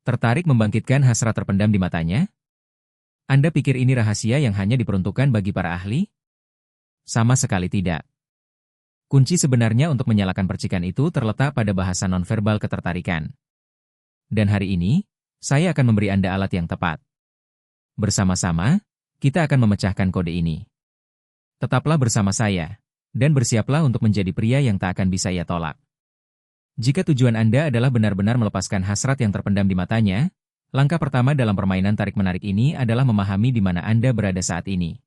Tertarik membangkitkan hasrat terpendam di matanya? Anda pikir ini rahasia yang hanya diperuntukkan bagi para ahli? Sama sekali tidak. Kunci sebenarnya untuk menyalakan percikan itu terletak pada bahasa nonverbal ketertarikan. Dan hari ini, saya akan memberi Anda alat yang tepat. Bersama-sama, kita akan memecahkan kode ini. Tetaplah bersama saya, dan bersiaplah untuk menjadi pria yang tak akan bisa ia tolak. Jika tujuan Anda adalah benar-benar melepaskan hasrat yang terpendam di matanya, langkah pertama dalam permainan tarik-menarik ini adalah memahami di mana Anda berada saat ini.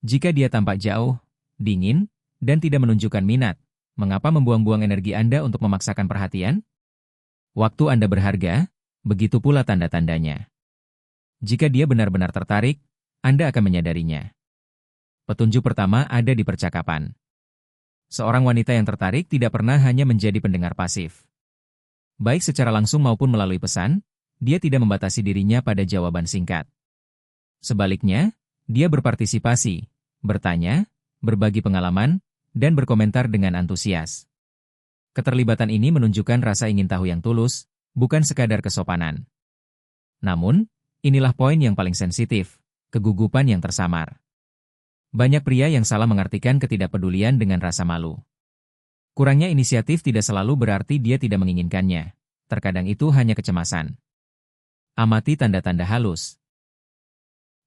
Jika dia tampak jauh, dingin, dan tidak menunjukkan minat, mengapa membuang-buang energi Anda untuk memaksakan perhatian? Waktu Anda berharga, begitu pula tanda-tandanya. Jika dia benar-benar tertarik, Anda akan menyadarinya. Petunjuk pertama ada di percakapan. Seorang wanita yang tertarik tidak pernah hanya menjadi pendengar pasif. Baik secara langsung maupun melalui pesan, dia tidak membatasi dirinya pada jawaban singkat. Sebaliknya, dia berpartisipasi, bertanya, berbagi pengalaman, dan berkomentar dengan antusias. Keterlibatan ini menunjukkan rasa ingin tahu yang tulus, bukan sekadar kesopanan. Namun, inilah poin yang paling sensitif, kegugupan yang tersamar. Banyak pria yang salah mengartikan ketidakpedulian dengan rasa malu. Kurangnya inisiatif tidak selalu berarti dia tidak menginginkannya. Terkadang itu hanya kecemasan. Amati tanda-tanda halus.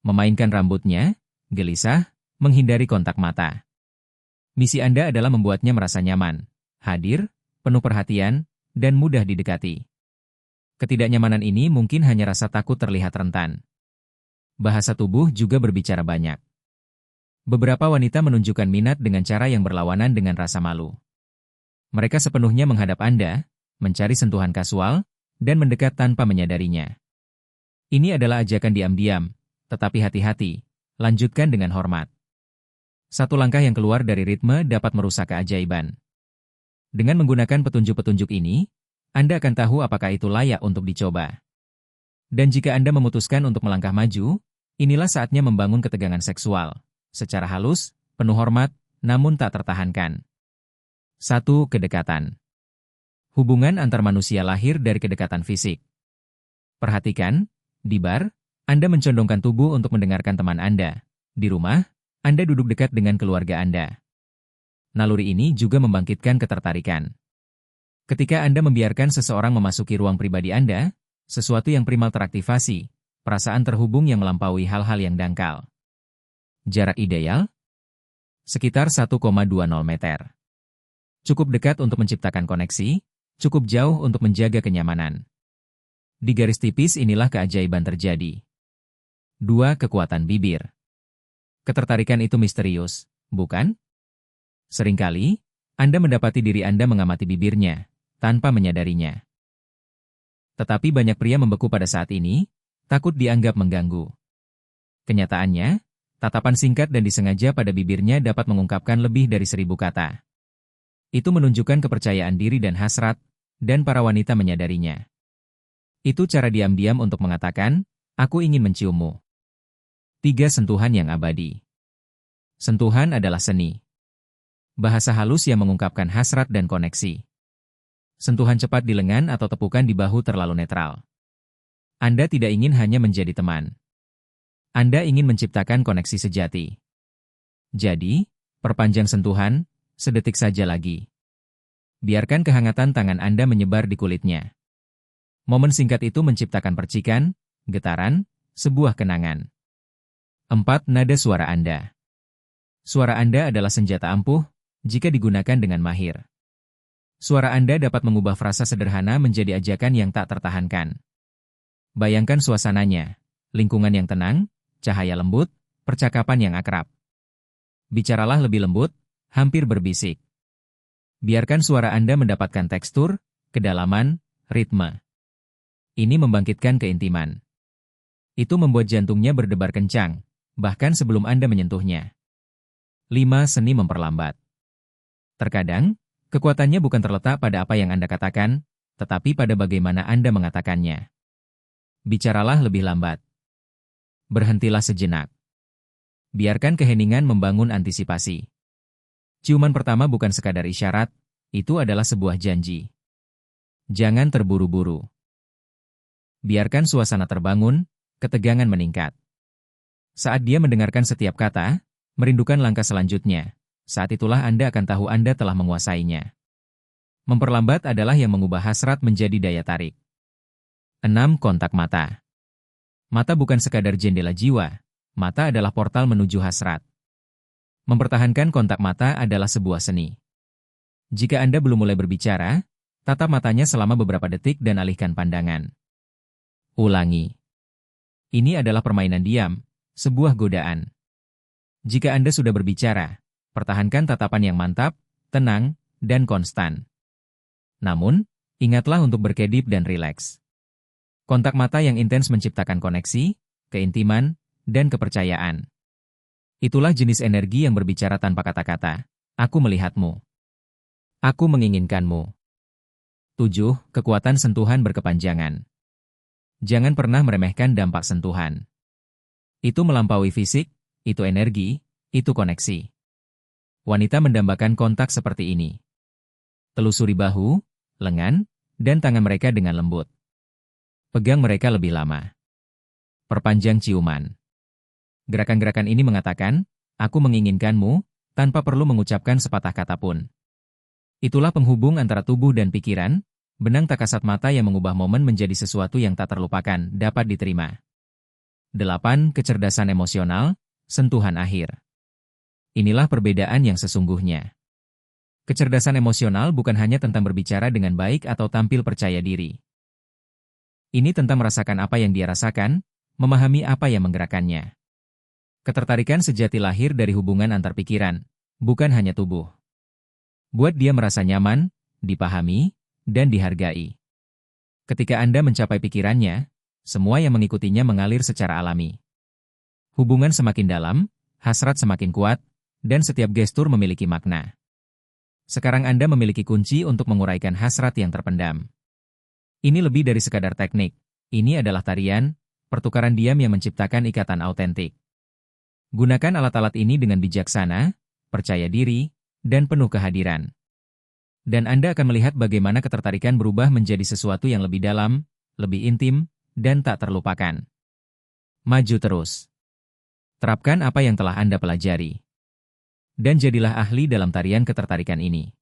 Memainkan rambutnya, gelisah, menghindari kontak mata. Misi Anda adalah membuatnya merasa nyaman, hadir, penuh perhatian, dan mudah didekati. Ketidaknyamanan ini mungkin hanya rasa takut terlihat rentan. Bahasa tubuh juga berbicara banyak. Beberapa wanita menunjukkan minat dengan cara yang berlawanan dengan rasa malu. Mereka sepenuhnya menghadap Anda, mencari sentuhan kasual, dan mendekat tanpa menyadarinya. Ini adalah ajakan diam-diam, tetapi hati-hati, lanjutkan dengan hormat. Satu langkah yang keluar dari ritme dapat merusak keajaiban. Dengan menggunakan petunjuk-petunjuk ini, Anda akan tahu apakah itu layak untuk dicoba. Dan jika Anda memutuskan untuk melangkah maju, inilah saatnya membangun ketegangan seksual. Secara halus, penuh hormat, namun tak tertahankan. 1. Kedekatan. Hubungan antar manusia lahir dari kedekatan fisik. Perhatikan, di bar, Anda mencondongkan tubuh untuk mendengarkan teman Anda. Di rumah, Anda duduk dekat dengan keluarga Anda. Naluri ini juga membangkitkan ketertarikan. Ketika Anda membiarkan seseorang memasuki ruang pribadi Anda, sesuatu yang primal teraktivasi, perasaan terhubung yang melampaui hal-hal yang dangkal. Jarak ideal? Sekitar 1,20 meter. Cukup dekat untuk menciptakan koneksi, cukup jauh untuk menjaga kenyamanan. Di garis tipis inilah keajaiban terjadi. 2. Kekuatan bibir. Ketertarikan itu misterius, bukan? Seringkali, Anda mendapati diri Anda mengamati bibirnya, tanpa menyadarinya. Tetapi banyak pria membeku pada saat ini, takut dianggap mengganggu. Kenyataannya, tatapan singkat dan disengaja pada bibirnya dapat mengungkapkan lebih dari 1000 kata. Itu menunjukkan kepercayaan diri dan hasrat, dan para wanita menyadarinya. Itu cara diam-diam untuk mengatakan, aku ingin menciummu. 3. Sentuhan yang abadi. Sentuhan adalah seni. Bahasa halus yang mengungkapkan hasrat dan koneksi. Sentuhan cepat di lengan atau tepukan di bahu terlalu netral. Anda tidak ingin hanya menjadi teman. Anda ingin menciptakan koneksi sejati. Jadi, perpanjang sentuhan, sedetik saja lagi. Biarkan kehangatan tangan Anda menyebar di kulitnya. Momen singkat itu menciptakan percikan, getaran, sebuah kenangan. 4. Nada suara Anda. Suara Anda adalah senjata ampuh, jika digunakan dengan mahir. Suara Anda dapat mengubah frasa sederhana menjadi ajakan yang tak tertahankan. Bayangkan suasananya, lingkungan yang tenang, cahaya lembut, percakapan yang akrab. Bicaralah lebih lembut, hampir berbisik. Biarkan suara Anda mendapatkan tekstur, kedalaman, ritme. Ini membangkitkan keintiman. Itu membuat jantungnya berdebar kencang, bahkan sebelum Anda menyentuhnya. 5. Seni memperlambat. Terkadang, kekuatannya bukan terletak pada apa yang Anda katakan, tetapi pada bagaimana Anda mengatakannya. Bicaralah lebih lambat. Berhentilah sejenak. Biarkan keheningan membangun antisipasi. Ciuman pertama bukan sekadar isyarat, itu adalah sebuah janji. Jangan terburu-buru. Biarkan suasana terbangun, ketegangan meningkat. Saat dia mendengarkan setiap kata, merindukan langkah selanjutnya. Saat itulah Anda akan tahu Anda telah menguasainya. Memperlambat adalah yang mengubah hasrat menjadi daya tarik. 6. Kontak mata. Mata bukan sekadar jendela jiwa, mata adalah portal menuju hasrat. Mempertahankan kontak mata adalah sebuah seni. Jika Anda belum mulai berbicara, tatap matanya selama beberapa detik dan alihkan pandangan. Ulangi. Ini adalah permainan diam, sebuah godaan. Jika Anda sudah berbicara, pertahankan tatapan yang mantap, tenang, dan konstan. Namun, ingatlah untuk berkedip dan rileks. Kontak mata yang intens menciptakan koneksi, keintiman, dan kepercayaan. Itulah jenis energi yang berbicara tanpa kata-kata. Aku melihatmu. Aku menginginkanmu. 7. Kekuatan sentuhan berkepanjangan. Jangan pernah meremehkan dampak sentuhan. Itu melampaui fisik, itu energi, itu koneksi. Wanita mendambakan kontak seperti ini. Telusuri bahu, lengan, dan tangan mereka dengan lembut. Pegang mereka lebih lama. Perpanjang ciuman. Gerakan-gerakan ini mengatakan, aku menginginkanmu, tanpa perlu mengucapkan sepatah kata pun. Itulah penghubung antara tubuh dan pikiran, benang tak kasat mata yang mengubah momen menjadi sesuatu yang tak terlupakan, dapat diterima. 8. Kecerdasan emosional, sentuhan akhir. Inilah perbedaan yang sesungguhnya. Kecerdasan emosional bukan hanya tentang berbicara dengan baik atau tampil percaya diri. Ini tentang merasakan apa yang dia rasakan, memahami apa yang menggerakkannya. Ketertarikan sejati lahir dari hubungan antar pikiran, bukan hanya tubuh. Buat dia merasa nyaman, dipahami, dan dihargai. Ketika Anda mencapai pikirannya, semua yang mengikutinya mengalir secara alami. Hubungan semakin dalam, hasrat semakin kuat, dan setiap gestur memiliki makna. Sekarang Anda memiliki kunci untuk menguraikan hasrat yang terpendam. Ini lebih dari sekadar teknik. Ini adalah tarian, pertukaran diam yang menciptakan ikatan autentik. Gunakan alat-alat ini dengan bijaksana, percaya diri, dan penuh kehadiran. Dan Anda akan melihat bagaimana ketertarikan berubah menjadi sesuatu yang lebih dalam, lebih intim, dan tak terlupakan. Maju terus. Terapkan apa yang telah Anda pelajari. Dan jadilah ahli dalam tarian ketertarikan ini.